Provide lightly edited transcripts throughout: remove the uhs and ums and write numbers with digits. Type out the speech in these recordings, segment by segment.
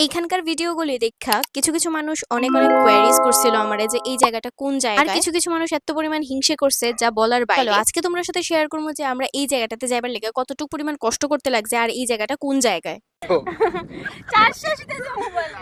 এইখানকার ভিডিওগুলি দেখা কিছু কিছু মানুষ অনেক অনেক কোয়েরিজ করছিল আমারে যে এই জায়গাটা কোন জায়গা, আর কিছু কিছু মানুষ এত পরিমাণ হিংসে করছে যা বলার বাইরে। চলো আজকে তোমার সাথে শেয়ার করবো যে আমরা এই জায়গাটাতে যাইবার লেগে কতটুকু পরিমাণ কষ্ট করতে লাগছে আর এই জায়গাটা কোন জায়গায়। 480 মোবাইল।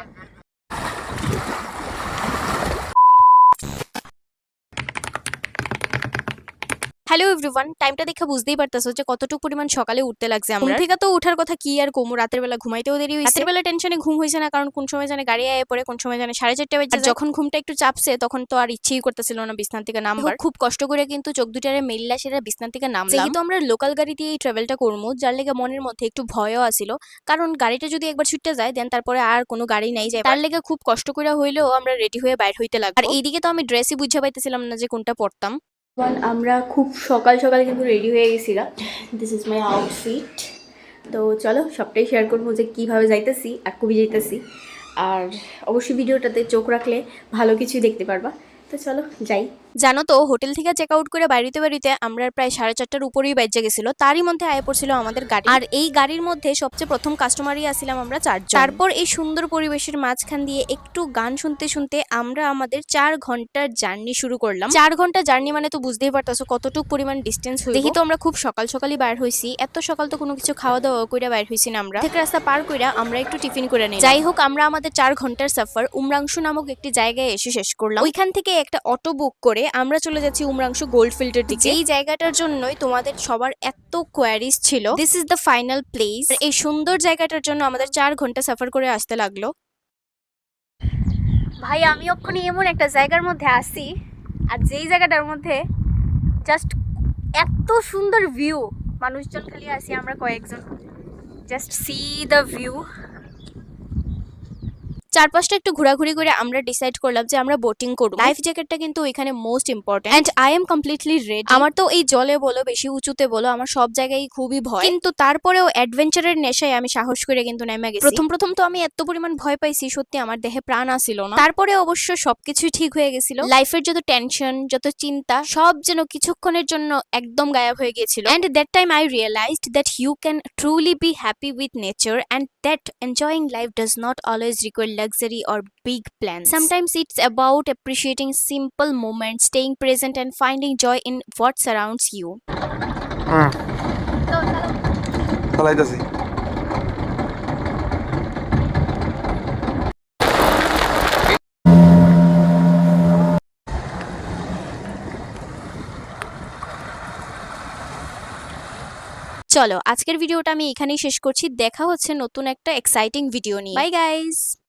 হ্যালো এভরিওয়ান, টাইমটা দেখে বুঝতেই পারতেছো যে কতটুকু পরিমাণ সকালে উঠতে লাগছে। আমরা থেকে তো উঠার কথা কি আর কমু, রাতের বেলা ঘুমাইতেও দেরি হয়েছে। রাতের বেলা টেনশনে ঘুম হয়েছে না, কারণ কোন সময় জানে গাড়ি আয়ে পড়ে, কোন সময় জানে 4:30 বাজে। যখন ঘুমটা একটু চাপছে তখন তো আর ইচ্ছেই করতেছিল না বিছনা থেকে নামবার। খুব কষ্ট করে কিন্তু চোখ দুটারে মেললা সেরা বিছনা থেকে নামলাম। যেহেতু আমরা লোকাল গাড়ি দিয়ে এই ট্রাভেলটা করবো, যার লেগে মনের মধ্যে একটু ভয়ও আসিল, কারণ গাড়িটা যদি একবার ছুটতে যায় দেন তারপরে আর কোনো গাড়ি নাই যায়। তার লেগে খুব কষ্ট করে হইলেও আমরা রেডি হয়ে বাইর হইতে লাগবো। আর এইদিকে তো আমি ড্রেসই বুঝতে পাইতেছিলাম না যে কোনটা পরতাম। আমরা খুব সকাল সকাল কিন্তু রেডি হয়ে গেছিলাম। This is my outfit. তো চলো সবটাই শেয়ার করবো যে কীভাবে যাইতেছি আর কবি যাইতেছি, আর অবশ্যই ভিডিওটাতে চোখ রাখলে ভালো কিছুই দেখতে পারবা। তো চলো যাই। জানো তো, হোটেল থেকে চেক আউট করে বাড়িতে আমরা প্রায় 4:30টার উপরেই বেজে গেছিল। তারই মধ্যে আয়ে পড়ছিল আমাদের গাড়ি, আর এই গাড়ির মধ্যে সবচেয়ে প্রথম কাস্টমারই আসছিলাম আমরা 4 জন। তারপর এই সুন্দর পরিবেশের মাঝখান দিয়ে একটু গান শুনতে শুনতে আমরা আমাদের 4 ঘন্টার জার্নি শুরু করলাম। 4 ঘন্টা জার্নি মানে তো বুঝতেই পারতেছো কতটুকু পরিমাণ ডিস্টেন্স হইব। দেখি তো আমরা খুব সকাল সকালই বাইর হইছি। এত সকাল তো কোনো কিছু খাওয়া দাওয়া কইরা বাইর হইছি না। আমরা থেকে রাস্তা পার কইরা আমরা একটু টিফিন করে নিই। যাই হোক, আমরা আমাদের 4 ঘন্টার সফর উমরাংশু নামক একটি জায়গায় এসে শেষ করলাম। ওইখান থেকে একটা অটো বুক করে আমরা চলে যাচ্ছি উমরাংশু গোল্ডফিল্ডের দিকে। এই জায়গাটার জন্যই তোমাদের সবার এত কোয়ারিজ ছিল। This is the final place. এই সুন্দর জায়গাটার জন্য আমাদের 4 ঘন্টা সফর করে আসতে লাগলো। ভাই আমি ওখানে এমন একটা জায়গার মধ্যে আসি, আর যেই জায়গাটার মধ্যে জাস্ট এত সুন্দর ভিউ, মানুষজন খালি আসি আমরা কয়েকজন, জাস্ট সি দ্য ভিউ। চারপাশটা একটু ঘোরাঘুরি করে আমরা ডিসাইড করলাম যে আমরা বোটিং করব। লাইফ জ্যাকেটটা কিন্তু এখানে most important, and I am completely ready. আমার তো এই জলে বলো বেশি উঁচুতে বলো আমার সব জায়গায় খুবই ভয়, কিন্তু তারপরেও অ্যাডভেঞ্চারের নেশায় আমি সাহস করে কিন্তু নেমে গেছি। প্রথম প্রথম তো আমি এত পরিমাণ ভয় পাইছি, সত্যি আমার দেহে প্রাণ আসিল না। তারপরে অবশ্য সবকিছুই ঠিক হয়ে গেছিল। লাইফের যত টেনশন, যত চিন্তা, সব যেন কিছুক্ষণের জন্য একদম গায়েব হয়ে গিয়েছিল। And that time I realized that you can truly be happy with nature, and that enjoying life does not always require luxury or big plans. Sometimes it's about appreciating simple moments, staying present and finding joy in what surrounds you. চালাইতাছি। চলো আজকের ভিডিওটা আমি এখানেই শেষ করছি। দেখা হচ্ছে নতুন একটা এক্সাইটিং ভিডিও নিয়ে। Bye guys.